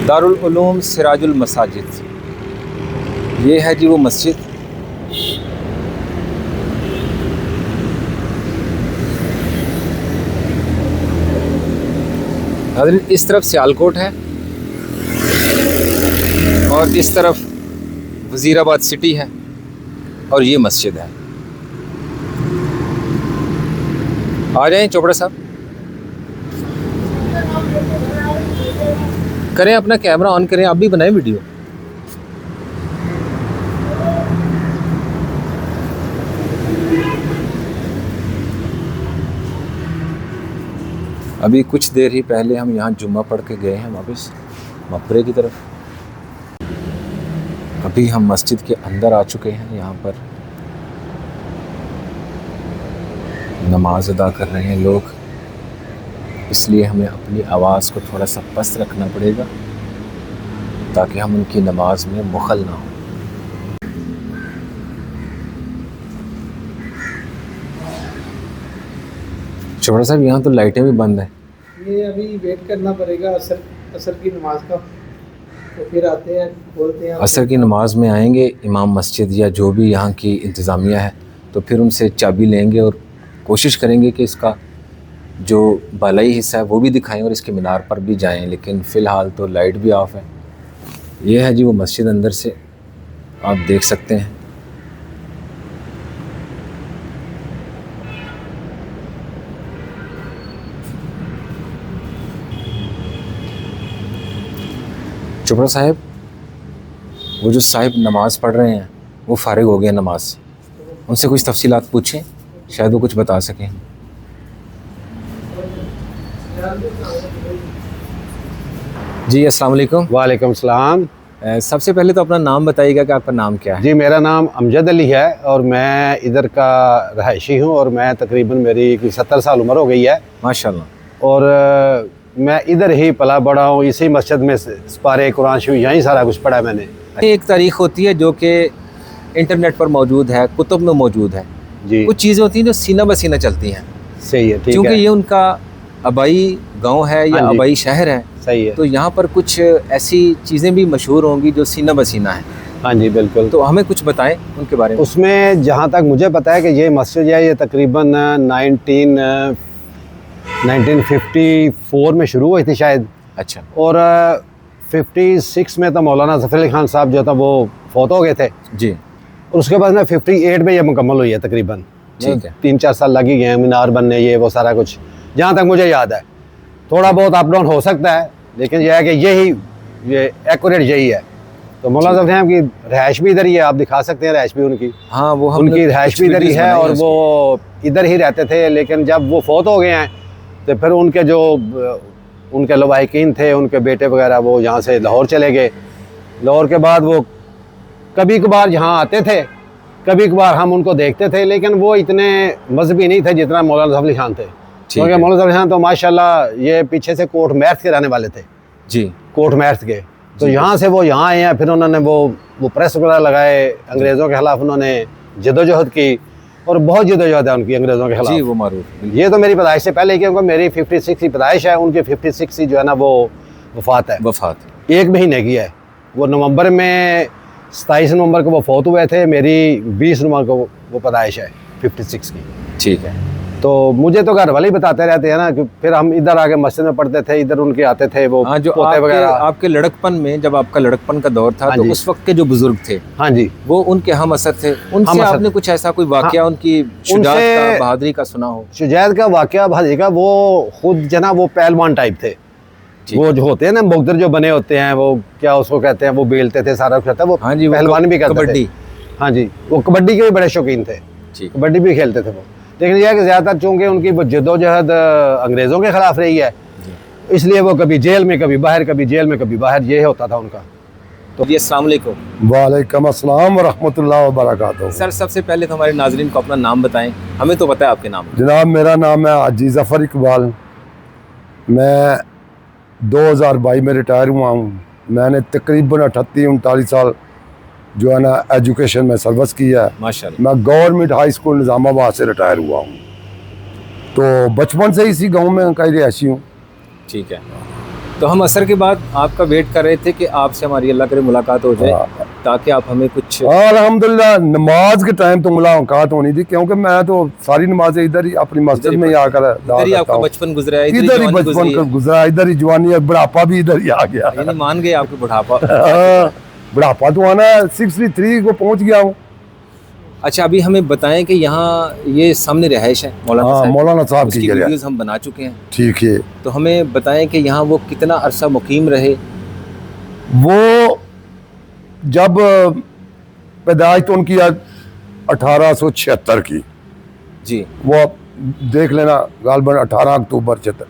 दारुल उलूम सिराजुल मसाजिद, ये है जी वो मस्जिद। नाज़रीन, इस तरफ सियालकोट है और इस तरफ वज़ीराबाद सिटी है और ये मस्जिद है। आ जाएं चोपड़ा साहब, करें अपना कैमरा ऑन करें, आप भी बनाएं वीडियो। अभी कुछ देर ही पहले हम यहाँ जुम्मा पढ़ के गए हैं वापस मकबरे की तरफ। अभी हम मस्जिद के अंदर आ चुके हैं। यहाँ पर नमाज अदा कर रहे हैं लोग, इसलिए हमें अपनी आवाज़ को थोड़ा सा पस्त रखना पड़ेगा ताकि हम उनकी नमाज में मुखल ना हो। चोपड़ा साहब, यहाँ तो लाइटें भी बंद हैं। ये अभी वेट करना पड़ेगा असर की नमाज का, तो फिर आते हैं, बोलते हैं। असर की नमाज में आएंगे इमाम मस्जिद या जो भी यहाँ की इंतज़ामिया है, तो फिर उनसे चाबी लेंगे और कोशिश करेंगे कि इसका जो बालाई हिस्सा है वो भी दिखाएं और इसके मीनार पर भी जाएं। लेकिन फ़िलहाल तो लाइट भी ऑफ है। ये है जी वो मस्जिद, अंदर से आप देख सकते हैं। चोपड़ा साहब, वो जो साहिब नमाज़ पढ़ रहे हैं वो फ़ारिग हो गए नमाज से, उनसे कुछ तफसीलात पूछें, शायद वो कुछ बता सकें। जी अस्सलाम वालेकुम। वालेकुम सलाम। सबसे पहले तो अपना नाम बताइएगा कि आपका नाम क्या है। जी, मेरा नाम अमजद अली है और मैं इधर का रहायशी हूँ और मैं तकरीबन मेरी 70 साल उम्र हो गई है माशाल्लाह। और मैं इधर ही पला बड़ा हूँ, इसी मस्जिद में पारे कुरान शरीफ यहीं सारा कुछ पढ़ा है मैंने। एक तारीख़ होती है जो कि इंटरनेट पर मौजूद है, कुतुब में मौजूद है जी। कुछ चीज़ें होती हैं जो सीना बसीना चलती हैं। सही है, ठीक है। क्योंकि ये उनका आबाई गांव है या आबाई शहर है, सही है। तो यहाँ पर कुछ ऐसी चीज़ें भी मशहूर होंगी जो सीना बसीना है। हाँ जी, बिल्कुल। तो हमें कुछ बताएं उनके बारे में। उसमें जहाँ तक मुझे पता है कि ये मस्जिद है, ये तकरीबन 1954 में शुरू हुई थी शायद। अच्छा। और 56 में तो मौलाना ज़फ़र अली ख़ान साहब जो था वो फौत हो गए थे जी। और उसके बाद में 58 में ये मुकम्मल हुई है तकरीबन। ठीक है। 3-4 साल लग ही गए हैं मीनार बनने, ये वो सारा कुछ, जहाँ तक मुझे याद है। थोड़ा बहुत अप डाउन हो सकता है, लेकिन यह है कि ये एक्यूरेट यही है। तो मौलाना साहब साहब की रहायश भी इधर ही है, आप दिखा सकते हैं रहायश भी उनकी। हाँ, वो उनकी रहायश भी इधर ही है और वो इधर ही रहते थे। लेकिन जब वो फौत हो गए हैं तो फिर उनके जो उनके लवाहिकीन थे, उनके बेटे वगैरह, वो यहाँ से लाहौर चले गए। लाहौर के बाद वो कभी कभार यहाँ आते थे, कभी कभार हम उनको देखते थे, लेकिन वो इतने मजहबी नहीं थे जितना मौलाना ज़फ़र अली ख़ान थे। क्योंकि मौलाना ज़फ़र अली ख़ान तो माशाल्लाह ये पीछे से कोट मैर्थ के रहने वाले थे जी, कोट मैर्थ के। तो यहाँ से वो यहाँ आए हैं, फिर उन्होंने वो प्रेस वगैरह लगाए, अंग्रेज़ों के ख़िलाफ़ उन्होंने जदोजहद की और बहुत जदोजहद है उनकी अंग्रेज़ों के ख़िलाफ़। जी, वो मारूफ। ये तो मेरी पैदाइश से पहले, क्योंकि मेरी 56 की पैदाइश है, उनकी 56 ही जो है ना वो वफ़ात है। वफ़ात 1 महीने की है। वो नवंबर में 27 नवंबर को वो फौत हुए थे। मेरी 20 नवंबर को वो पैदाइश है 56 की। ठीक है। तो मुझे तो घर वाले ही बताते रहते हैं ना कि फिर हम इधर आके मस्जिद में पढ़ते थे, इधर उनके आते थे वो। हाँ, जो आपके लड़कपन में, जब आपका लड़कपन का दौर था, तो उस वक्त के जो बुजुर्ग थे, हाँ जी, वो उनके हम असर थे। उनसे आपने कुछ ऐसा कोई वाकया उनकी शुजाअत का, बहादुरी का सुना हो? शुजाअत का वाकया, बहादुरी का, वो खुद जना वो पहलवान टाइप थे। वो जो होते हैं ना मुगदर जो बने होते हैं, वो क्या उसको कहते हैं, वो बेलते थे, सारा कुछ रहता है वो। हाँ जी, पहलवान भी करते थे। हाँ जी, वो कबड्डी के भी बड़े शौकीन थे, कबड्डी भी खेलते थे वो। लेकिन यह है कि ज़्यादातर चूँकि उनकी वो जद्दोजहद अंग्रेज़ों के ख़िलाफ़ रही है, इसलिए वो कभी जेल में, कभी बाहर, कभी जेल में, कभी बाहर, ये होता था उनका। तो जी अस्सलाम वालेकुम। वालेकुम अस्सलाम व रहमतुल्लाहि व बरकातहू। सर, सबसे पहले तो हमारे नाज़रीन को अपना नाम बताएं, हमें तो पता है आपके नाम। जनाब, मेरा नाम है हाजी ज़फ़र इकबाल। मैं 2022 में रिटायर हुआ हूँ। मैंने तकरीबन 38-39 साल जो है ना एजुकेशन में सर्विस की है माशाल्लाह। मैं गवर्नमेंट हाई स्कूल निज़ामाबाद से रिटायर हुआ हूँ। तो बचपन से इसी गांव में कहीं रिहायशी हूँ। ठीक है। तो हम असर के बाद आपका वेट कर रहे थे कि आपसे हमारी अल्लाह करे मुलाकात हो जाए, ताकि आप हमें कुछ। अल्हम्दुलिल्लाह नमाज के टाइम तो मुलाकात होनी थी, क्योंकि मैं तो सारी नमाजें इधर ही अपनी मस्जिद में ही आकर इधर ही आपका बचपन गुजरा है, इधर ही बचपन गुजरा, इधर ही जवानी और बुढ़ापा भी इधर ही आ गया। यानी मान गए आपके बुढ़ापा। बुढ़ापा तो आना 63 को पहुंच गया हूँ। अच्छा, अभी हमें बताएं कि यहाँ ये सामने रहायश है मौलाना साहब, मौलाना साहब की वीडियोस हम बना चुके हैं। ठीक है, तो हमें बताएं कि यहाँ वो कितना अरसा मुकीम रहे। वो जब पैदाइश तो उनकी 1876 की जी, वो आप देख लेना, गालबन 18 अक्टूबर 76।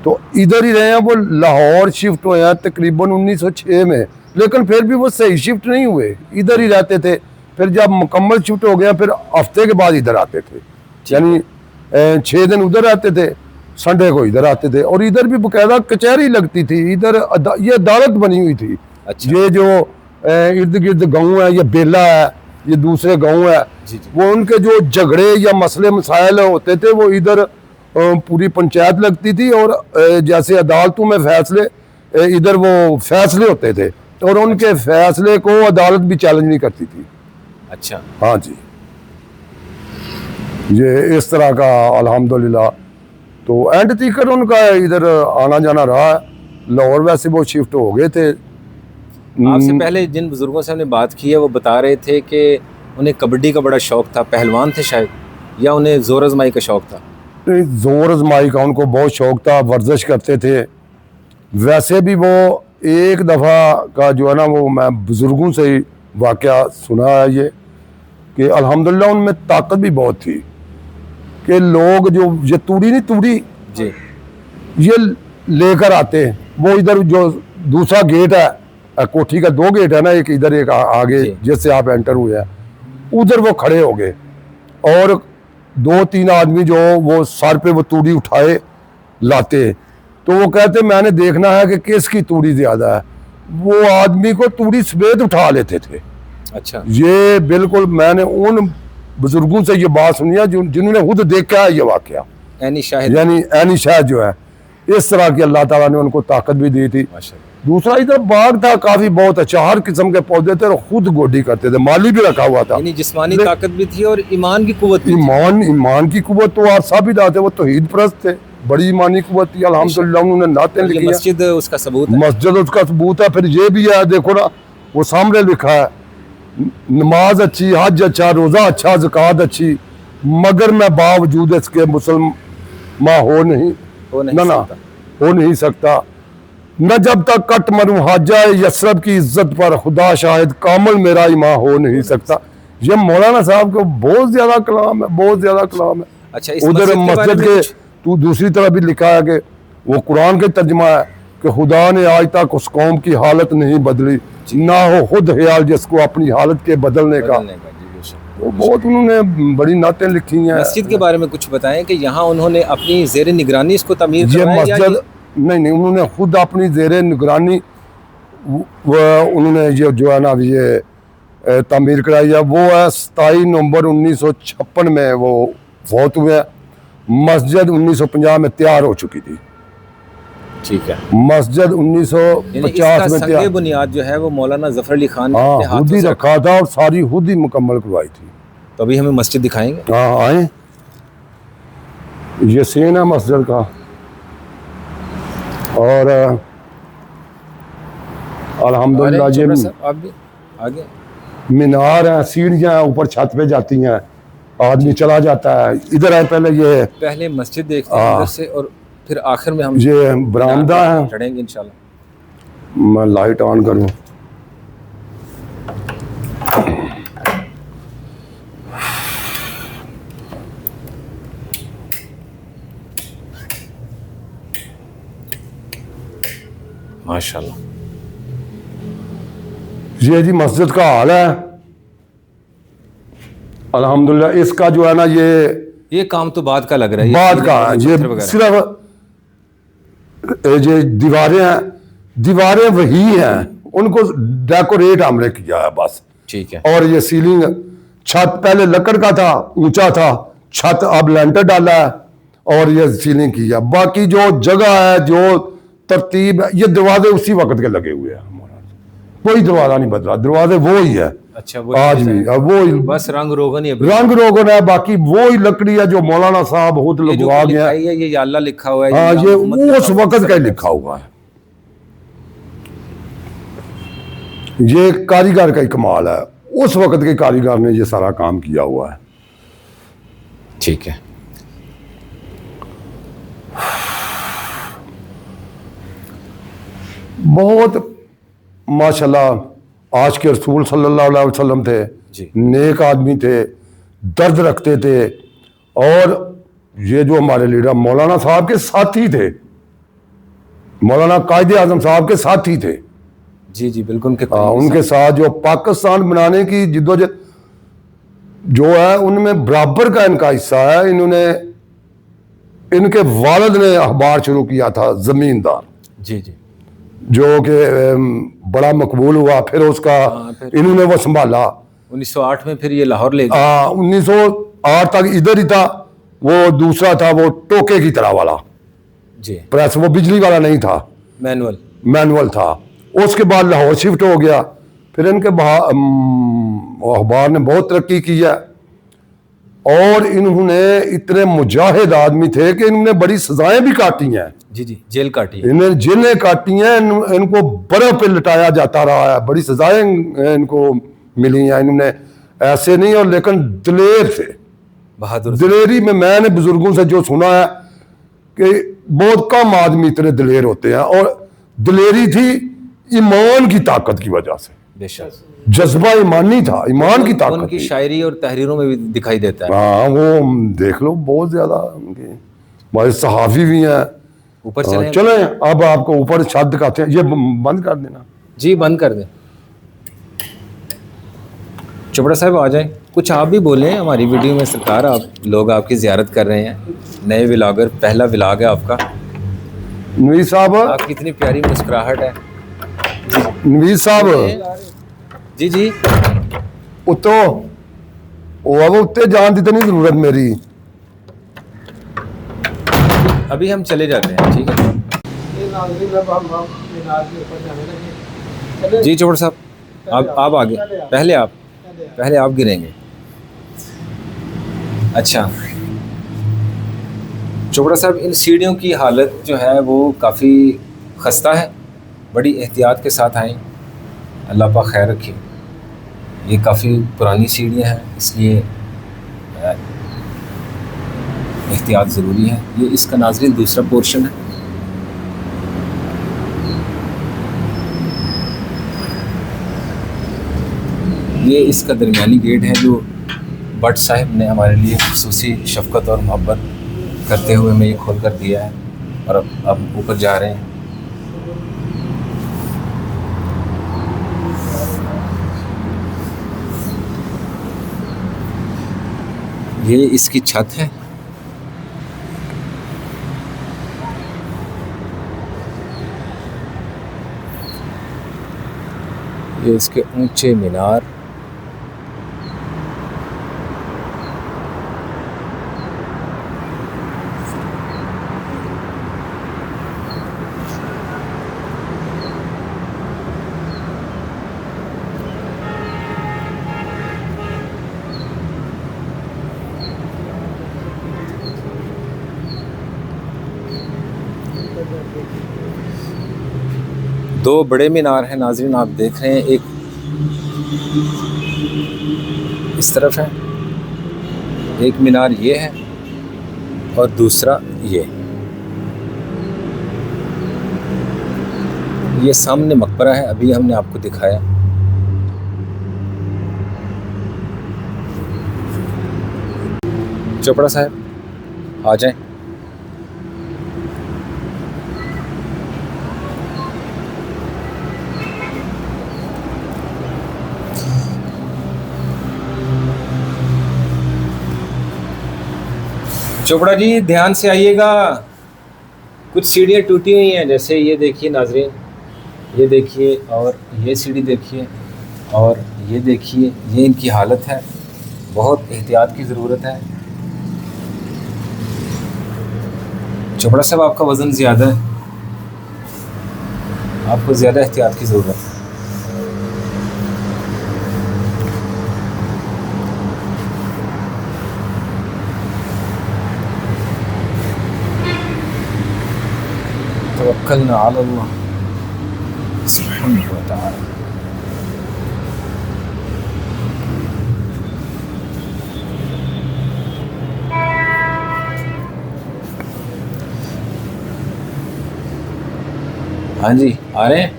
तो इधर ही रहे हैं। वो लाहौर शिफ्ट हुए हैं तकरीबन 1906 में, लेकिन फिर भी वो सही शिफ्ट नहीं हुए, इधर ही रहते थे। फिर जब मुकम्मल शिफ्ट हो गया, फिर हफ्ते के बाद इधर आते थे, यानी 6 दिन उधर रहते थे, संडे को इधर आते थे। और इधर भी बकायदा कचहरी लगती थी, इधर ये अदालत बनी हुई थी। अच्छा। ये जो इर्द गिर्द गाँव है, ये बेला है, ये दूसरे गाँव है, वो उनके जो झगड़े या मसले मसाइल होते थे वो इधर पूरी पंचायत लगती थी। और जैसे अदालतों में फैसले, इधर वो फैसले होते थे, और उनके फैसले को अदालत भी चैलेंज नहीं करती थी। अच्छा, हाँ जी, ये इस तरह का अल्हम्दुलिल्लाह। तो एंड तक उनका इधर आना जाना रहा है। लाहौर वैसे वो शिफ्ट हो गए थे। आपसे पहले जिन बुजुर्गों से हमने बात की है वो बता रहे थे कि उन्हें कबड्डी का बड़ा शौक था, पहलवान थे शायद, या उन्हें जोर आजमाई का शौक था। जोर आजमाई का उनको बहुत शौक था, वर्जिश करते थे। वैसे भी वो एक दफ़ा का जो है ना, वो मैं बुजुर्गों से ही वाक़या सुना है ये, कि अल्हम्दुलिल्लाह उनमें ताकत भी बहुत थी। कि लोग जो ये तूड़ी नहीं, तूड़ी जी, ये लेकर आते, वो इधर जो दूसरा गेट है, कोठी का 2 गेट है ना, एक इधर एक आगे जिससे आप एंटर हुए हैं, उधर वो खड़े हो गए। और 2-3 आदमी जो वो सर पे वो तूड़ी उठाए लाते, तो वो कहते मैंने देखना है कि किसकी तूड़ी ज़्यादा है। वो आदमी को तूड़ी समेत उठा लेते थे। अच्छा, ये बिल्कुल मैंने उन बुजुर्गों से ये बात सुनी है जिन्होंने खुद देखा है ये वाक़या। ऐनी शाहिद, यानी ऐनी शाहिद जो है, इस तरह की अल्लाह ताला ने उनको ताकत भी दी थी। दूसरा इधर बाग था काफ़ी बहुत अच्छा, हर किस्म के पौधे थे, और खुद गोडी करते थे, माली भी रखा हुआ था। यानी जिस्मानी ताकत भी थी और ईमान की कुव्वत भी। ईमान की कुव्वत तो आज साबित आते, वो तौहीद परस्त थे, बड़ी ईमानी कुव्वत थी अल्हम्दुलिल्लाह। उन्होंने नाते लिखी, मस्जिद उसका सबूत है। मस्जिद उसका सबूत है। फिर ये भी है, देखो ना, वो सामने लिखा है, नमाज अच्छी, हज अच्छा, रोज़ा अच्छा, ज़कात अच्छी, मगर मैं बावजूद इसके मुसलमान हो नहीं सकता। न जब तक कट मरूं हाजा यसरब की इज्जत पर, खुदा शाहिद कामल मेरा ईमान हो नहीं सकता। ये मौलाना साहब को बहुत ज़्यादा कलाम है, बहुत ज़्यादा कलाम है। अच्छा, उधर मस्जिद के तू दूसरी तरफ भी लिखा है कि वो कुरान के तर्जमा है कि खुदा ने आज तक उस कौम की हालत नहीं बदली, ना हो खुद ख्याल जिसको अपनी हालत के बदलने का। वो बहुत उन्होंने बड़ी नातें लिखी हैं। मस्जिद के बारे में कुछ बताएं कि यहाँ उन्होंने अपनी ज़ेर निगरानी इसको तमीर ये मस्जिद नहीं, उन्होंने खुद अपनी ज़ेर निगरानी उन्होंने ये जो है ना ये तमीर कराई है। वो है 27 नवंबर 1956 में वो फौत हुए। मस्जिद 1950 में तैयार हो चुकी थी। ठीक है, मस्जिद 1950 में तैयार, बुनियाद जो है वो मौलाना जफर अली खान ने खुद ही रखा था और सारी खुद ही मुकम्मल करवाई थी। तो अभी हमें मस्जिद दिखाएंगे। हाँ आए, ये सीन है मस्जिद का। और अल्हम्दुलिल्लाह ये आप भी आगे मीनार है, सीढ़ियाँ ऊपर छत पे जाती हैं, आदमी चला जाता है। इधर है पहले मस्जिद देखते हैं इधर से, और फिर आखिर में हम ये बरामदा है, चढ़ेंगे इंशाल्लाह। मैं लाइट ऑन करूं। माशाल्लाह, ये जी मस्जिद का हाल है अल्हम्दुलिल्लाह। इसका जो है ना ये काम तो बाद का लग रहा है, बाद का है। ये सिर्फ ये दीवारें वही हैं, उनको डेकोरेट हमने किया है बस। ठीक है। और ये सीलिंग, छत पहले लकड़ का था, ऊंचा था, छत अब लेंटर डाला है और ये सीलिंग की है। बाकी जो जगह है, जो तरतीब है, ये दरवाजे उसी वक्त के लगे हुए हैं, कोई दरवाजा नहीं बदला, दरवाजे वो ही है अच्छा, वो आज भी, अब वो ही बस रंग रोगन ही है। रंग रोगन है, बाकी वो ही लकड़ी है जो मौलाना साहब खुद ये जो लगवा गया। लिखाई है ये या अल्लाह लिखा हुआ है, हाँ, या ये मोहम्मद वो उस लिखा हुआ वक्त का ही लिखा हुआ है। ये कारीगर का ही कमाल है, उस वक्त के कारीगर ने ये सारा काम किया हुआ है। ठीक है। बहुत माशाल्लाह आज के रसूल सल्लल्लाहु अलैहि वसल्लम थे, जी। नेक आदमी थे, दर्द रखते थे, और ये जो हमारे लीडर मौलाना साहब के साथी थे, मौलाना कायदे आजम साहब के साथी थे। जी जी बिल्कुल, उनके साथ जो पाकिस्तान बनाने की जिद्दोजहद जो है उनमें बराबर का इनका हिस्सा है। इन्होंने, इनके वालिद ने अखबार शुरू किया था जमींदार, जी जी, जो कि बड़ा मकबूल हुआ, फिर उसका फिर इन्होंने वो संभाला। 1908 में फिर ये लाहौर ले गए। 1908 तक इधर ही था। वो दूसरा था वो टोके की तरह वाला जी, प्रेस, वो बिजली वाला नहीं था, मैनुअल। मैनुअल था। उसके बाद लाहौर शिफ्ट हो गया। फिर इनके अखबार ने बहुत तरक्की की है, और इन्होंने इतने मुजाहिद आदमी थे कि इन्होंने बड़ी सजाएं भी काटी हैं। जी जी, जेल काटी है। इन्हें जेलें काटी हैं, इनको बर्फ पे लटाया जाता रहा है, बड़ी सजाएं इनको मिली हैं। इन्होंने ऐसे नहीं, और लेकिन दिलेर थे, बहादुर। दिलेरी में मैंने बुजुर्गों से जो सुना है कि बहुत कम आदमी इतने दिलेर होते हैं, और दिलेरी थी ईमान की ताकत की वजह से, बेशक जज्बा ईमानी था, ईमान की ताकत उनकी थी। शायरी और तहरीरों में भी दिखाई देता है। हाँ, वो देख लो बहुत ज्यादा उनके हमारे सहाफी भी हैं। ऊपर चले चले अब आपको ऊपर छत दिखाते हैं, ये बंद कर देना। जी, बंद कर दें। चोपड़ा साहब आ जाएं, कुछ आप भी बोलें हमारी वीडियो में। सरकार, आप लोग आपकी ज़ियारत कर रहे हैं, नए व्लॉगर, पहला व्लॉग है आपका। नवीद साहब, आपकी इतनी प्यारी मुस्कुराहट है। नवीद साहब जी जी, उतो वो उत्ते जान की तो नहीं जरूरत मेरी। अभी हम चले जाते हैं, ठीक है। ये नाज़रीन, अब हम मीनार के ऊपर जाने लगे। चले? जी चोपड़ा साहब, आप आगे, पहले आप गिरेंगे। अच्छा चोपड़ा साहब, इन सीढ़ियों की हालत जो है वो काफ़ी खस्ता है, बड़ी एहतियात के साथ आएँ, अल्लाह पाक खैर रखे। ये काफ़ी पुरानी सीढ़ियाँ हैं, इसलिए एहतियात ज़रूरी है। ये इसका नाज़रीन दूसरा पोर्शन है। ये इसका दरमियानी गेट है जो भट्ट साहब ने हमारे लिए खुसूसी शफ़क़त और मोहब्बत करते हुए हमें ये खोल कर दिया है, और अब ऊपर जा रहे हैं। ये इसकी छत है। ये इसके ऊंचे मीनार। दो बड़े मीनार हैं नाज़रीन, आप देख रहे हैं। एक इस तरफ है, एक मीनार ये है, और दूसरा ये सामने मकबरा है, अभी हमने आपको दिखाया। चोपड़ा साहब आ जाएं। चोपड़ा जी ध्यान से आइएगा, कुछ सीढ़ियाँ टूटी हुई हैं, जैसे ये देखिए नाजरीन, ये देखिए, और ये सीढ़ी देखिए, और ये देखिए, ये इनकी हालत है। बहुत एहतियात की ज़रूरत है। चोपड़ा साहब आपका वज़न ज़्यादा है, आपको ज़्यादा एहतियात की ज़रूरत है। तवक्कलना अल्लाह सुब्हानहु व तआला। हाँ जी, आ रहे हैं।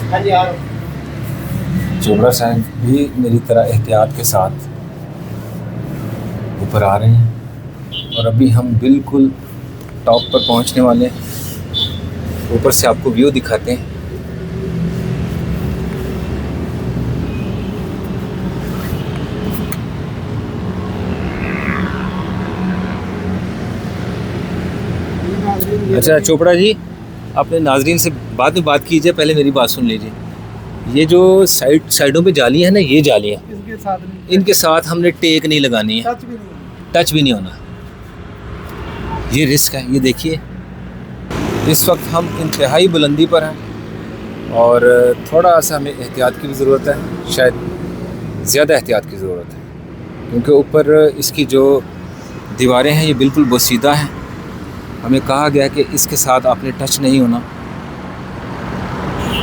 हाँ जी, आ रहा हूँ। चोपड़ा साहब भी मेरी तरह एहतियात के साथ ऊपर आ रहे हैं और अभी हम बिल्कुल टॉप पर पहुंचने वाले हैं। ऊपर से आपको व्यू दिखाते हैं। अच्छा चोपड़ा जी, अपने नाजरीन से बाद में बात कीजिए, पहले मेरी बात सुन लीजिए। ये जो साइडों पे जालियाँ हैं ना, ये जालियाँ, इसके साथ नहीं, इनके साथ हमने टेक नहीं लगानी है, टच भी नहीं। टच भी नहीं होना। ये रिस्क है। ये देखिए, इस वक्त हम इंतहाई बुलंदी पर हैं और थोड़ा सा हमें एहतियात की भी ज़रूरत है, शायद ज़्यादा एहतियात की ज़रूरत है, क्योंकि ऊपर इसकी जो दीवारें हैं ये बिल्कुल बोसीदा हैं। हमें कहा गया कि इसके साथ आपने टच नहीं होना,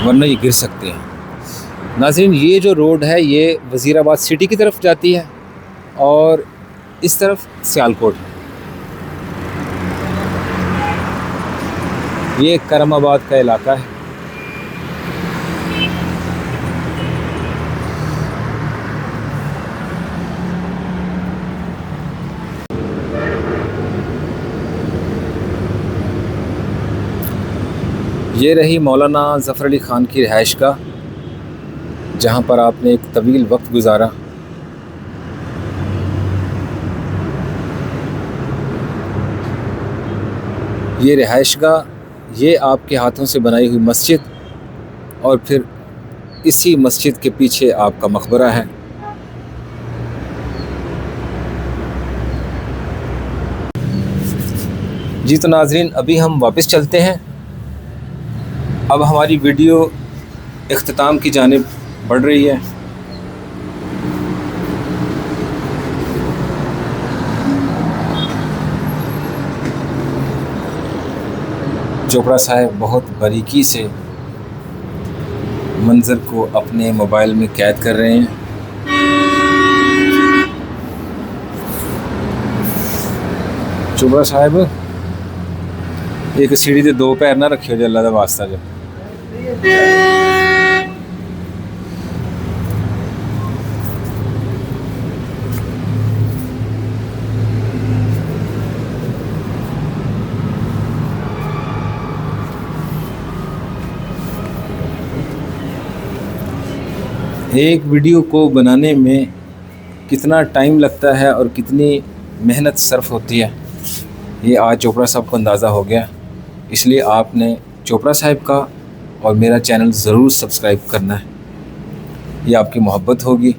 वरना ये गिर सकते हैं। नाज़रीन, ये जो रोड है ये वज़ीराबाद सिटी की तरफ जाती है और इस तरफ सियालकोट है। ये करमाबाद का इलाका है। ये रही मौलाना ज़फ़र अली ख़ान की रिहाइशगाह, जहाँ पर आपने एक तवील वक्त गुजारा। ये रिहाइशगाह, ये आपके हाथों से बनाई हुई मस्जिद और फिर इसी मस्जिद के पीछे आपका मकबरा है। जी तो नाज़रीन, अभी हम वापस चलते हैं। अब हमारी वीडियो इख्तिताम की जानिब बढ़ रही है। चोपड़ा साहब बहुत बारीकी से मंज़र को अपने मोबाइल में कैद कर रहे हैं। चोपड़ा साहब, एक सीढ़ी ते दो पैर ना रखियो जो अल्लाह दा वास्ता जो। एक वीडियो को बनाने में कितना टाइम लगता है और कितनी मेहनत सर्फ होती है, ये आज चोपड़ा साहब को अंदाज़ा हो गया। इसलिए आपने चोपड़ा साहब का और मेरा चैनल ज़रूर सब्सक्राइब करना है। ये आपकी मोहब्बत होगी।